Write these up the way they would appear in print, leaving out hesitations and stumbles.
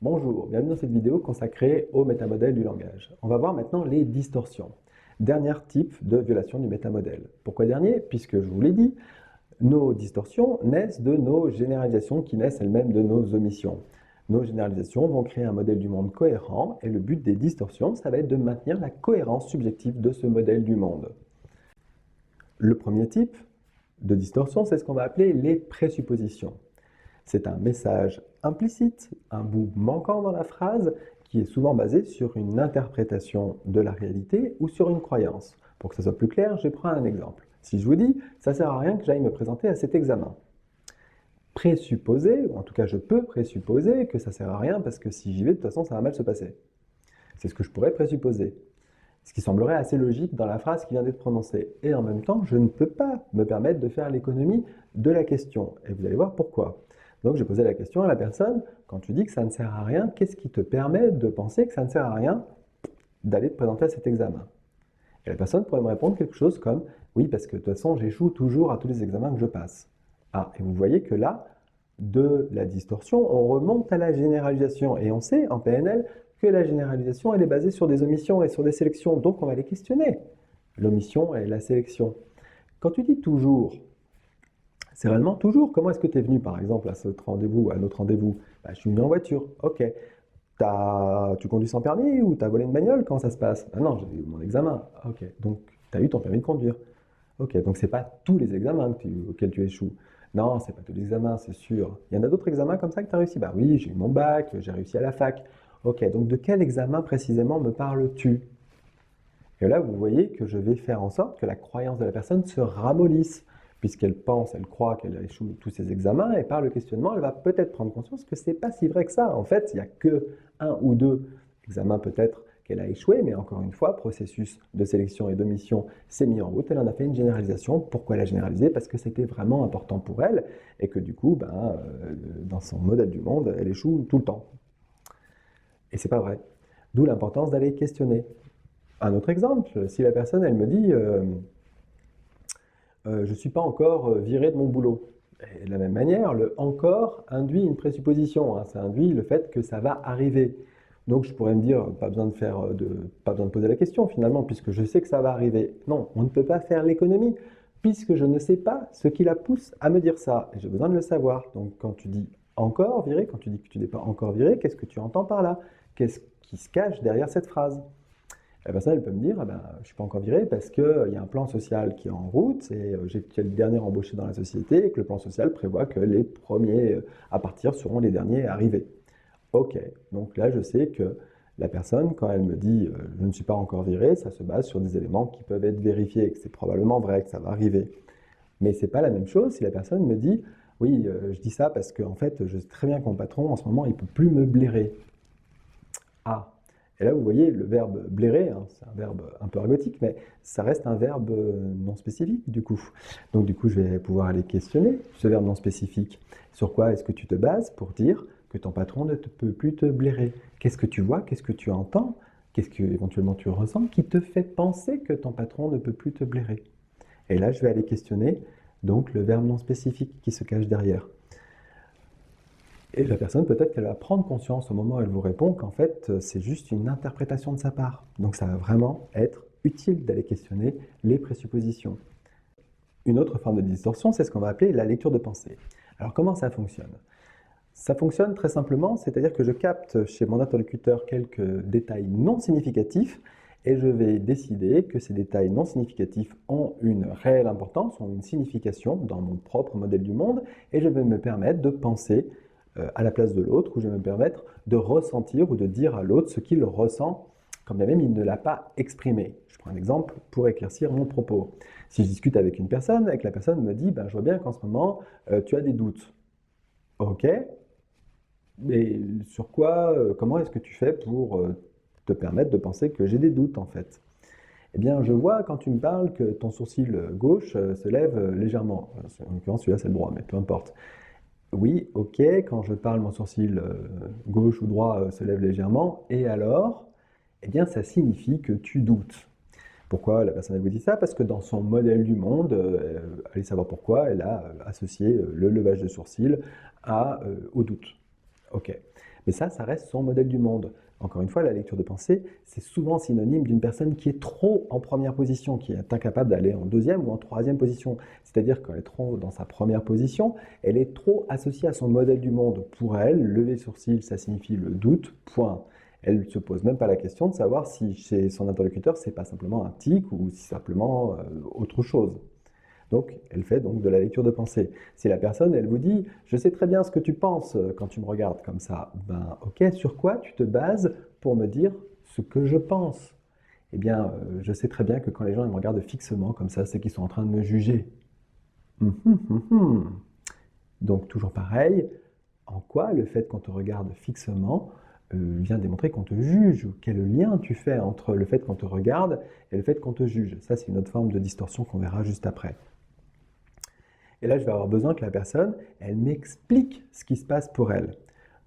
Bonjour, bienvenue dans cette vidéo consacrée au métamodèle du langage. On va voir maintenant les distorsions. Dernier type de violation du métamodèle. Pourquoi dernier? Puisque je vous l'ai dit, nos distorsions naissent de nos généralisations qui naissent elles-mêmes de nos omissions. Nos généralisations vont créer un modèle du monde cohérent et le but des distorsions, ça va être de maintenir la cohérence subjective de ce modèle du monde. Le premier type de distorsion, c'est ce qu'on va appeler les présuppositions. C'est un message implicite, un bout manquant dans la phrase qui est souvent basé sur une interprétation de la réalité ou sur une croyance. Pour que ça soit plus clair, je prends un exemple. Si je vous dis « ça ne sert à rien que j'aille me présenter à cet examen », présupposer, ou en tout cas je peux présupposer que ça ne sert à rien parce que si j'y vais, de toute façon ça va mal se passer. C'est ce que je pourrais présupposer. Ce qui semblerait assez logique dans la phrase qui vient d'être prononcée. Et en même temps, je ne peux pas me permettre de faire l'économie de la question. Et vous allez voir pourquoi. Donc j'ai posé la question à la personne, quand tu dis que ça ne sert à rien, qu'est-ce qui te permet de penser que ça ne sert à rien d'aller te présenter à cet examen? Et la personne pourrait me répondre quelque chose comme, oui, parce que de toute façon, j'échoue toujours à tous les examens que je passe. Ah, et vous voyez que là, de la distorsion, on remonte à la généralisation. Et on sait en PNL que la généralisation, elle est basée sur des omissions et sur des sélections. Donc on va les questionner, l'omission et la sélection. Quand tu dis toujours, c'est réellement toujours. Comment est-ce que tu es venu, par exemple, à ce rendez-vous, à notre rendez-vous? Je suis venu en voiture. Ok. Tu conduis sans permis ou tu as volé une bagnole? Comment ça se passe? Non, j'ai eu mon examen. Ok. Donc, tu as eu ton permis de conduire. Ok. Donc, ce n'est pas tous les examens auxquels tu échoues. Non, ce n'est pas tous les examens, c'est sûr. Il y en a d'autres examens comme ça que tu as réussi? Oui, j'ai eu mon bac, j'ai réussi à la fac. Ok. Donc, de quel examen précisément me parles-tu? Et là, vous voyez que je vais faire en sorte que la croyance de la personne se ramollisse, puisqu'elle pense, elle croit qu'elle a échoué tous ses examens, et par le questionnement, elle va peut-être prendre conscience que ce n'est pas si vrai que ça. En fait, il n'y a que un ou deux examens peut-être qu'elle a échoué, mais encore une fois, processus de sélection et d'omission s'est mis en route, elle en a fait une généralisation. Pourquoi elle a généralisé? Parce que c'était vraiment important pour elle, et que du coup, dans son modèle du monde, elle échoue tout le temps. Et c'est pas vrai. D'où l'importance d'aller questionner. Un autre exemple, si la personne, elle me dit je ne suis pas encore viré de mon boulot. Et de la même manière, le « encore » induit une présupposition, ça induit le fait que ça va arriver. Donc je pourrais me dire, pas besoin de poser la question finalement, puisque je sais que ça va arriver. Non, on ne peut pas faire l'économie, puisque je ne sais pas ce qui la pousse à me dire ça. Et j'ai besoin de le savoir. Donc quand tu dis « encore viré », quand tu dis que tu n'es pas encore viré, qu'est-ce que tu entends par là? Qu'est-ce qui se cache derrière cette phrase? La personne, elle peut me dire, je ne suis pas encore viré parce qu'il y a un plan social qui est en route et j'ai le dernier embauché dans la société et que le plan social prévoit que les premiers à partir seront les derniers à arriver. Ok, donc là, je sais que la personne, quand elle me dit je ne suis pas encore viré, ça se base sur des éléments qui peuvent être vérifiés, que c'est probablement vrai, que ça va arriver. Mais ce n'est pas la même chose si la personne me dit oui, je dis ça parce qu'en fait, je sais très bien que mon patron, en ce moment, il ne peut plus me blairer. Ah, et là, vous voyez, le verbe blairer, c'est un verbe un peu ergotique, mais ça reste un verbe non spécifique, du coup. Donc, du coup, je vais pouvoir aller questionner ce verbe non spécifique. Sur quoi est-ce que tu te bases pour dire que ton patron ne peut plus te blairer? Qu'est-ce que tu vois? Qu'est-ce que tu entends? Qu'est-ce que éventuellement tu ressens qui te fait penser que ton patron ne peut plus te blairer? Et là, je vais aller questionner donc le verbe non spécifique qui se cache derrière. Et la personne, peut-être qu'elle va prendre conscience au moment où elle vous répond qu'en fait, c'est juste une interprétation de sa part. Donc ça va vraiment être utile d'aller questionner les présuppositions. Une autre forme de distorsion, c'est ce qu'on va appeler la lecture de pensée. Alors comment ça fonctionne? Ça fonctionne très simplement, c'est-à-dire que je capte chez mon interlocuteur quelques détails non significatifs et je vais décider que ces détails non significatifs ont une réelle importance, ont une signification dans mon propre modèle du monde et je vais me permettre de penser à la place de l'autre, où je vais me permettre de ressentir ou de dire à l'autre ce qu'il ressent, quand bien même il ne l'a pas exprimé. Je prends un exemple pour éclaircir mon propos. Si je discute avec une personne et que la personne me dit je vois bien qu'en ce moment, tu as des doutes. Ok, mais sur quoi, comment est-ce que tu fais pour te permettre de penser que j'ai des doutes en fait? Eh bien, je vois quand tu me parles que ton sourcil gauche se lève légèrement. En l'occurrence, celui-là, c'est le droit, mais peu importe. Oui, ok, quand je parle, mon sourcil gauche ou droit se lève légèrement, et alors? Eh bien, ça signifie que tu doutes. Pourquoi la personne vous dit ça? Parce que dans son modèle du monde, allez savoir pourquoi, elle a associé le levage de sourcil au doute. Ok. Mais ça reste son modèle du monde. Encore une fois, la lecture de pensée, c'est souvent synonyme d'une personne qui est trop en première position, qui est incapable d'aller en deuxième ou en troisième position. C'est-à-dire qu'elle est trop dans sa première position, elle est trop associée à son modèle du monde. Pour elle, lever sourcil, ça signifie le doute, point. Elle ne se pose même pas la question de savoir si chez son interlocuteur, c'est pas simplement un tic ou si simplement autre chose. Donc, elle fait donc de la lecture de pensée. Si la personne, elle vous dit « Je sais très bien ce que tu penses quand tu me regardes comme ça », ben ok, sur quoi tu te bases pour me dire ce que je pense? Eh bien, je sais très bien que quand les gens ils me regardent fixement comme ça, c'est qu'ils sont en train de me juger. Donc, toujours pareil, en quoi le fait qu'on te regarde fixement vient démontrer qu'on te juge? Quel lien tu fais entre le fait qu'on te regarde et le fait qu'on te juge? Ça, c'est une autre forme de distorsion qu'on verra juste après. Et là, je vais avoir besoin que la personne, elle m'explique ce qui se passe pour elle.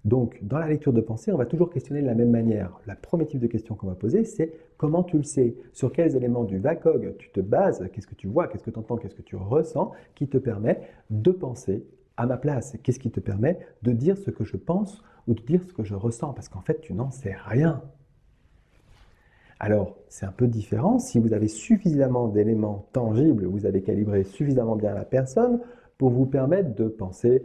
Donc, dans la lecture de pensée, on va toujours questionner de la même manière. La première type de question qu'on va poser, c'est comment tu le sais? Sur quels éléments du VACOG tu te bases? Qu'est-ce que tu vois? Qu'est-ce que tu entends? Qu'est-ce que tu ressens qui te permet de penser à ma place? Qu'est-ce qui te permet de dire ce que je pense ou de dire ce que je ressens? Parce qu'en fait, tu n'en sais rien. Alors, c'est un peu différent. Si vous avez suffisamment d'éléments tangibles, vous avez calibré suffisamment bien la personne pour vous permettre de penser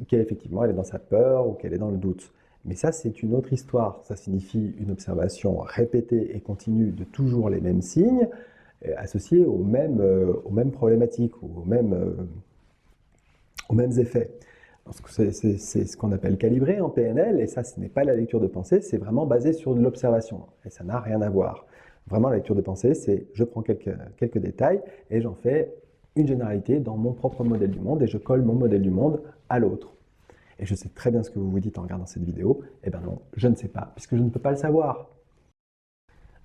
qu'effectivement elle est dans sa peur ou qu'elle est dans le doute. Mais ça, c'est une autre histoire. Ça signifie une observation répétée et continue de toujours les mêmes signes, associés aux mêmes problématiques ou aux mêmes effets. C'est ce qu'on appelle calibrer en PNL, et ça, ce n'est pas la lecture de pensée, c'est vraiment basé sur de l'observation, et ça n'a rien à voir. Vraiment, la lecture de pensée, c'est je prends quelques détails et j'en fais une généralité dans mon propre modèle du monde, et je colle mon modèle du monde à l'autre. Et je sais très bien ce que vous vous dites en regardant cette vidéo. Eh bien non, je ne sais pas, puisque je ne peux pas le savoir.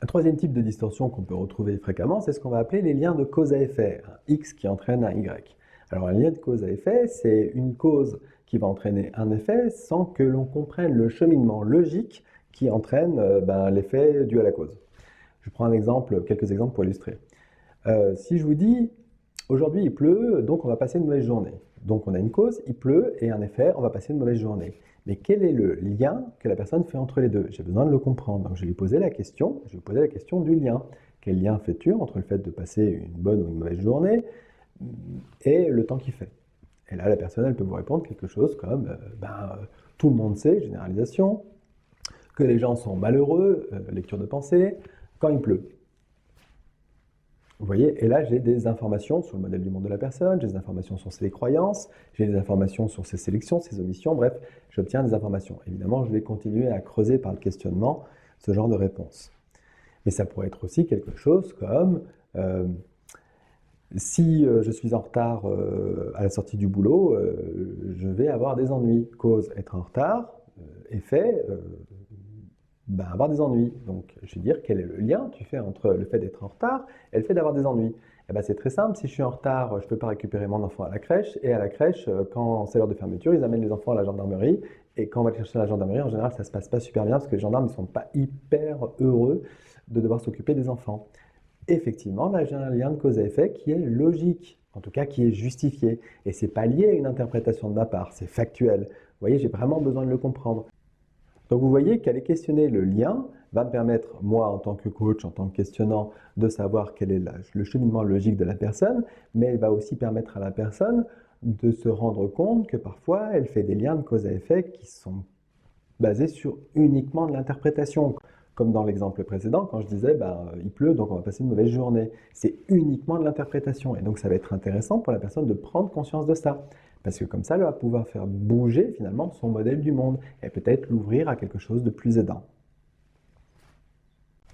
Un troisième type de distorsion qu'on peut retrouver fréquemment, c'est ce qu'on va appeler les liens de cause à effet, un X qui entraîne un Y. Alors un lien de cause à effet, c'est une cause qui va entraîner un effet sans que l'on comprenne le cheminement logique qui entraîne l'effet dû à la cause. Je prends quelques exemples pour illustrer. Si je vous dis, aujourd'hui il pleut, donc on va passer une mauvaise journée. Donc on a une cause, il pleut, et un effet, on va passer une mauvaise journée. Mais quel est le lien que la personne fait entre les deux? J'ai besoin de le comprendre. Donc je vais lui poser la question, du lien. Quel lien fais-tu entre le fait de passer une bonne ou une mauvaise journée et le temps qu'il fait? Et là, la personne, elle peut vous répondre quelque chose comme tout le monde sait, généralisation, que les gens sont malheureux, lecture de pensée, quand il pleut. Vous voyez, et là j'ai des informations sur le modèle du monde de la personne, j'ai des informations sur ses croyances, j'ai des informations sur ses sélections, ses omissions, bref, j'obtiens des informations. Évidemment, je vais continuer à creuser par le questionnement ce genre de réponse. Mais ça pourrait être aussi quelque chose comme si je suis en retard à la sortie du boulot, je vais avoir des ennuis. Cause, être en retard, effet, avoir des ennuis. Donc, je vais dire quel est le lien que tu fais entre le fait d'être en retard et le fait d'avoir des ennuis. Eh ben, c'est très simple, si je suis en retard, je ne peux pas récupérer mon enfant à la crèche, et à la crèche, quand c'est l'heure de fermeture, ils amènent les enfants à la gendarmerie, et quand on va les chercher à la gendarmerie, en général, ça ne se passe pas super bien, parce que les gendarmes ne sont pas hyper heureux de devoir s'occuper des enfants. Effectivement, là, j'ai un lien de cause à effet qui est logique, en tout cas qui est justifié, et ce n'est pas lié à une interprétation de ma part, c'est factuel. Vous voyez, j'ai vraiment besoin de le comprendre. Donc vous voyez qu'aller questionner le lien va me permettre, moi en tant que coach, en tant que questionnant, de savoir quel est le cheminement logique de la personne, mais elle va aussi permettre à la personne de se rendre compte que parfois elle fait des liens de cause à effet qui sont basés sur uniquement de l'interprétation. Comme dans l'exemple précédent, quand je disais il pleut donc on va passer une mauvaise journée. C'est uniquement de l'interprétation, et donc ça va être intéressant pour la personne de prendre conscience de ça. Parce que comme ça, elle va pouvoir faire bouger finalement son modèle du monde et peut-être l'ouvrir à quelque chose de plus aidant.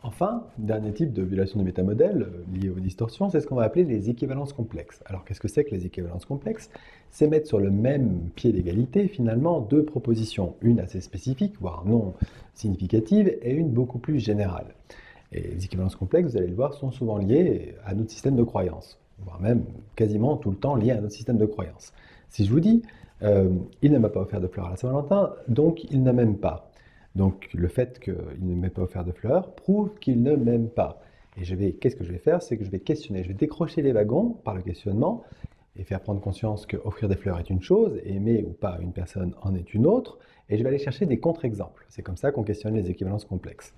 Enfin, dernier type de violation du métamodèle lié aux distorsions, c'est ce qu'on va appeler les équivalences complexes. Alors qu'est-ce que c'est que les équivalences complexes? C'est mettre sur le même pied d'égalité finalement deux propositions, une assez spécifique, voire non significative, et une beaucoup plus générale. Et les équivalences complexes, vous allez le voir, sont souvent liées à notre système de croyance, voire même quasiment tout le temps liées à notre système de croyance. Si je vous dis, il ne m'a pas offert de fleurs à la Saint-Valentin, donc il ne m'aime pas. Donc le fait qu'il ne m'ait pas offert de fleurs prouve qu'il ne m'aime pas. Et qu'est-ce que je vais faire? C'est que je vais questionner, je vais décrocher les wagons par le questionnement et faire prendre conscience qu'offrir des fleurs est une chose, et aimer ou pas une personne en est une autre, et je vais aller chercher des contre-exemples. C'est comme ça qu'on questionne les équivalences complexes.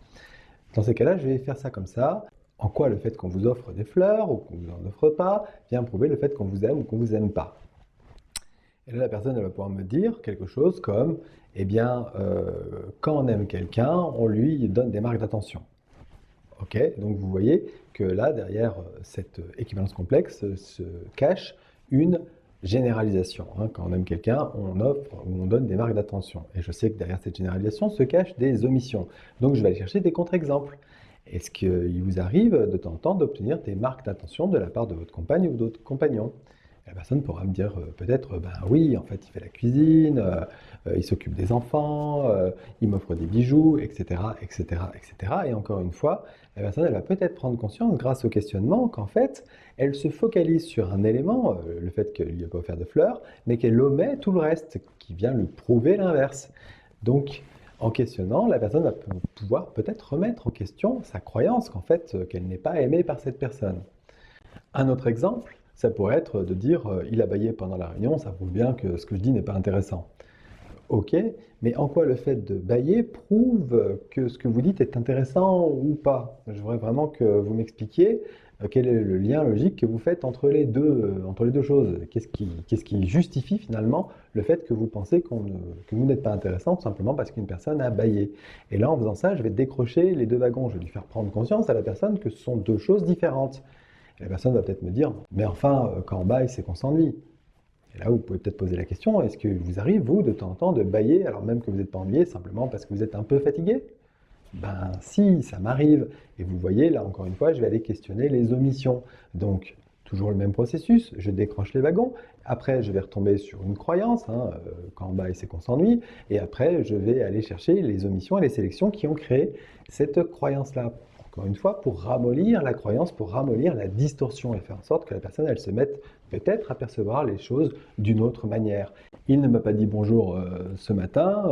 Dans ces cas-là, je vais faire ça comme ça. En quoi le fait qu'on vous offre des fleurs ou qu'on ne vous en offre pas vient prouver le fait qu'on vous aime ou qu'on ne vous aime pas. Et là, la personne elle va pouvoir me dire quelque chose comme, eh bien, quand on aime quelqu'un, on lui donne des marques d'attention. Ok, donc vous voyez que là, derrière cette équivalence complexe, se cache une généralisation. Hein. Quand on aime quelqu'un, on offre ou on donne des marques d'attention. Et je sais que derrière cette généralisation se cachent des omissions. Donc je vais aller chercher des contre-exemples. Est-ce qu'il vous arrive de temps en temps d'obtenir des marques d'attention de la part de votre compagne ou d'autres compagnons? La personne pourra me dire peut-être, ben oui, en fait, il fait la cuisine, il s'occupe des enfants, il m'offre des bijoux, etc., etc., etc. Et encore une fois, la personne, elle va peut-être prendre conscience, grâce au questionnement, qu'en fait, elle se focalise sur un élément, le fait qu'il lui a pas offert de fleurs, mais qu'elle omet tout le reste, qui vient lui prouver l'inverse. Donc, en questionnant, la personne va pouvoir peut-être remettre en question sa croyance qu'en fait, qu'elle n'est pas aimée par cette personne. Un autre exemple, ça pourrait être de dire il a bâillé pendant la réunion, ça prouve bien que ce que je dis n'est pas intéressant. Ok, mais en quoi le fait de bâiller prouve que ce que vous dites est intéressant ou pas? Je voudrais vraiment que vous m'expliquiez quel est le lien logique que vous faites entre les deux choses. Qu'est-ce qui justifie finalement le fait que vous pensez que vous n'êtes pas intéressant tout simplement parce qu'une personne a bâillé. Et là, en faisant ça, je vais décrocher les deux wagons. Je vais lui faire prendre conscience à la personne que ce sont deux choses différentes. Et la personne va peut-être me dire, mais enfin, quand on bâille, c'est qu'on s'ennuie. Et là, vous pouvez peut-être poser la question, est-ce que vous arrive, vous, de temps en temps, de bâiller, alors même que vous n'êtes pas ennuyé, simplement parce que vous êtes un peu fatigué? Ben si, ça m'arrive. Et vous voyez, là, encore une fois, je vais aller questionner les omissions. Donc, toujours le même processus, je décroche les wagons, après je vais retomber sur une croyance, hein, quand on bâille, c'est qu'on s'ennuie, et après je vais aller chercher les omissions et les sélections qui ont créé cette croyance-là. Encore une fois, pour ramollir la croyance, pour ramollir la distorsion et faire en sorte que la personne, elle se mette peut-être à percevoir les choses d'une autre manière. Il ne m'a pas dit bonjour ce matin,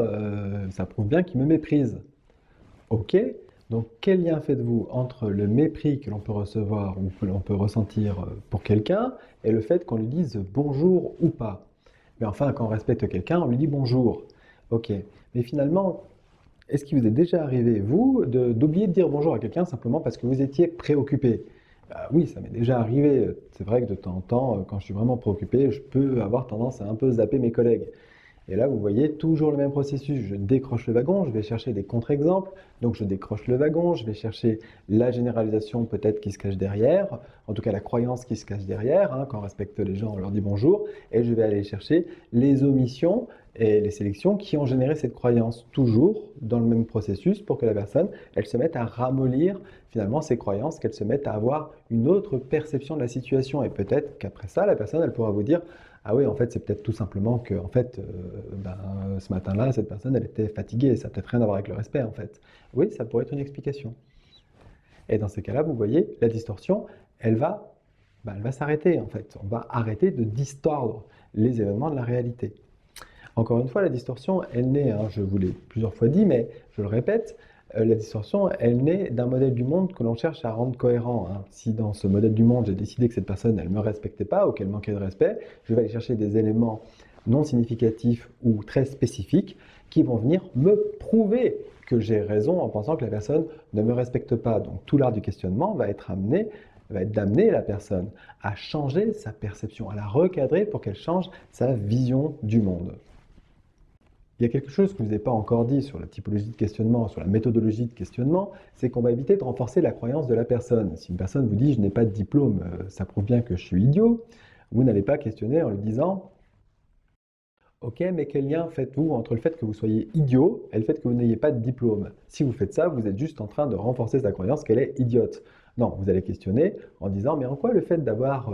ça prouve bien qu'il me méprise. Ok, donc quel lien faites-vous entre le mépris que l'on peut recevoir ou que l'on peut ressentir pour quelqu'un et le fait qu'on lui dise bonjour ou pas? Mais enfin, quand on respecte quelqu'un, on lui dit bonjour. Ok, mais finalement, est-ce qu'il vous est déjà arrivé, vous, d'oublier de dire bonjour à quelqu'un simplement parce que vous étiez préoccupé? Bah oui, ça m'est déjà arrivé. C'est vrai que de temps en temps, quand je suis vraiment préoccupé, je peux avoir tendance à un peu zapper mes collègues. Et là, vous voyez toujours le même processus. Je décroche le wagon, je vais chercher des contre-exemples. Donc, je décroche le wagon, je vais chercher la généralisation peut-être qui se cache derrière, en tout cas la croyance qui se cache derrière. Hein, quand on respecte les gens, on leur dit bonjour. Et je vais aller chercher les omissions et les sélections qui ont généré cette croyance, toujours dans le même processus pour que la personne, elle se mette à ramollir finalement ses croyances, qu'elle se mette à avoir une autre perception de la situation. Et peut-être qu'après ça, la personne, elle pourra vous dire ah oui, en fait, c'est peut-être tout simplement que, en fait, ce matin-là, cette personne, elle était fatiguée. Ça n'a peut-être rien à voir avec le respect, en fait. Oui, ça pourrait être une explication. Et dans ces cas-là, vous voyez, la distorsion, elle va s'arrêter, en fait. On va arrêter de distordre les événements de la réalité. Encore une fois, la distorsion, elle naît, hein, je vous l'ai plusieurs fois dit, mais je le répète, la distorsion, elle naît d'un modèle du monde que l'on cherche à rendre cohérent. Hein. Si dans ce modèle du monde, j'ai décidé que cette personne, elle ne me respectait pas ou qu'elle manquait de respect, je vais aller chercher des éléments non significatifs ou très spécifiques qui vont venir me prouver que j'ai raison en pensant que la personne ne me respecte pas. Donc tout l'art du questionnement va être d'amener la personne à changer sa perception, à la recadrer pour qu'elle change sa vision du monde. Il y a quelque chose que je ne vous ai pas encore dit sur la typologie de questionnement, sur la méthodologie de questionnement, c'est qu'on va éviter de renforcer la croyance de la personne. Si une personne vous dit « je n'ai pas de diplôme, ça prouve bien que je suis idiot », vous n'allez pas questionner en lui disant « ok, mais quel lien faites-vous entre le fait que vous soyez idiot et le fait que vous n'ayez pas de diplôme ?» Si vous faites ça, vous êtes juste en train de renforcer sa croyance qu'elle est idiote. Non, vous allez questionner en disant « mais en quoi le fait d'avoir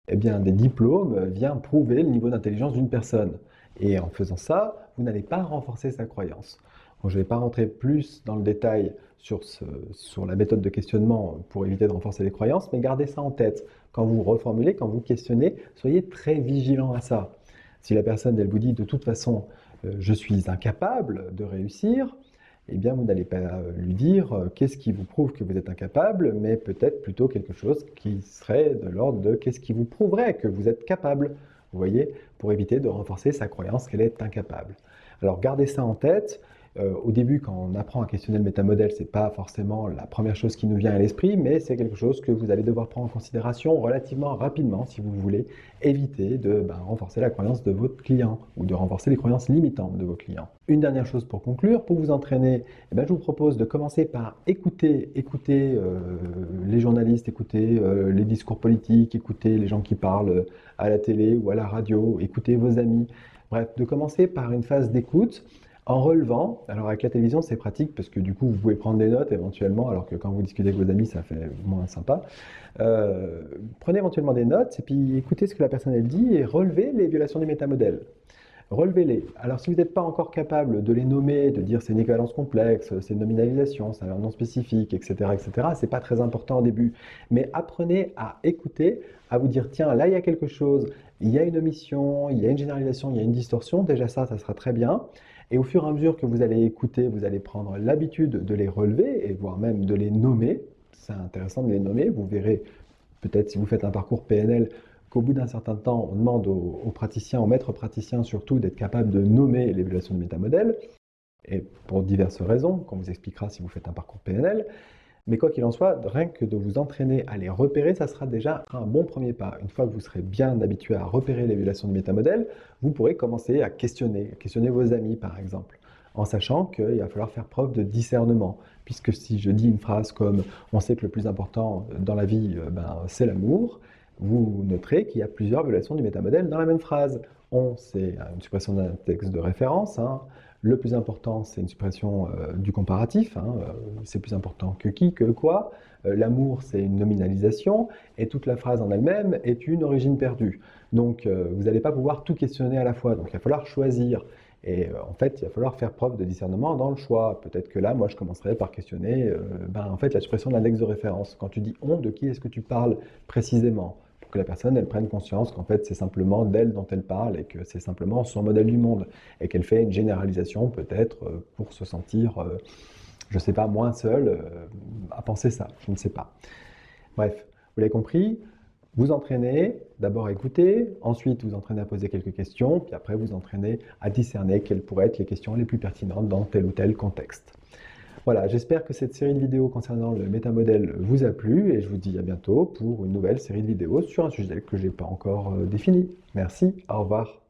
eh bien, des diplômes vient prouver le niveau d'intelligence d'une personne ?» Et en faisant ça, vous n'allez pas renforcer sa croyance. Bon, je ne vais pas rentrer plus dans le détail sur la méthode de questionnement pour éviter de renforcer les croyances, mais gardez ça en tête. Quand vous reformulez, quand vous questionnez, soyez très vigilant à ça. Si la personne, elle vous dit de toute façon, je suis incapable de réussir, eh bien vous n'allez pas lui dire qu'est-ce qui vous prouve que vous êtes incapable, mais peut-être plutôt quelque chose qui serait de l'ordre de qu'est-ce qui vous prouverait que vous êtes capable, vous voyez, pour éviter de renforcer sa croyance qu'elle est incapable. Alors gardez ça en tête. Au début, quand on apprend à questionner le métamodèle, ce n'est pas forcément la première chose qui nous vient à l'esprit, mais c'est quelque chose que vous allez devoir prendre en considération relativement rapidement si vous voulez éviter de renforcer la croyance de votre client ou de renforcer les croyances limitantes de vos clients. Une dernière chose pour conclure, pour vous entraîner, je vous propose de commencer par écouter les journalistes, écouter les discours politiques, écouter les gens qui parlent à la télé ou à la radio, écouter vos amis. Bref, de commencer par une phase d'écoute en relevant. Alors avec la télévision, c'est pratique parce que du coup, vous pouvez prendre des notes éventuellement, alors que quand vous discutez avec vos amis, ça fait moins sympa. Prenez éventuellement des notes et puis écoutez ce que la personne elle dit et relevez les violations du métamodèle. Relevez-les. Alors si vous n'êtes pas encore capable de les nommer, de dire c'est une équivalence complexe, c'est une nominalisation, c'est un nom spécifique, etc., c'est pas très important au début. Mais apprenez à écouter, à vous dire tiens, là il y a quelque chose, il y a une omission, il y a une généralisation, il y a une distorsion, déjà ça sera très bien. Et au fur et à mesure que vous allez écouter, vous allez prendre l'habitude de les relever et voire même de les nommer. C'est intéressant de les nommer, vous verrez peut-être si vous faites un parcours PNL qu'au bout d'un certain temps, on demande aux praticiens, aux maîtres praticiens surtout, d'être capable de nommer les violations de métamodèle, et pour diverses raisons, qu'on vous expliquera si vous faites un parcours PNL. Mais quoi qu'il en soit, rien que de vous entraîner à les repérer, ça sera déjà un bon premier pas. Une fois que vous serez bien habitué à repérer les violations de métamodèle, vous pourrez commencer à questionner vos amis par exemple, en sachant qu'il va falloir faire preuve de discernement. Puisque si je dis une phrase comme « on sait que le plus important dans la vie, c'est l'amour », vous noterez qu'il y a plusieurs violations du métamodèle dans la même phrase. On, c'est une suppression d'un texte de référence. Le plus important, c'est une suppression du comparatif. C'est plus important que qui, que quoi. L'amour, c'est une nominalisation. Et toute la phrase en elle-même est une origine perdue. Donc, vous n'allez pas pouvoir tout questionner à la fois. Donc, il va falloir choisir. Et en fait, il va falloir faire preuve de discernement dans le choix. Peut-être que là, moi, je commencerai par questionner en fait, la suppression de l'index de référence. Quand tu dis « on », de qui est-ce que tu parles précisément ? Pour que la personne elle prenne conscience qu'en fait, c'est simplement d'elle dont elle parle et que c'est simplement son modèle du monde. Et qu'elle fait une généralisation peut-être pour se sentir, je ne sais pas, moins seule à penser ça. Je ne sais pas. Bref, vous l'avez compris. Vous entraînez d'abord à écouter, ensuite vous entraînez à poser quelques questions, puis après vous entraînez à discerner quelles pourraient être les questions les plus pertinentes dans tel ou tel contexte. Voilà, j'espère que cette série de vidéos concernant le métamodèle vous a plu et je vous dis à bientôt pour une nouvelle série de vidéos sur un sujet que je n'ai pas encore défini. Merci, au revoir.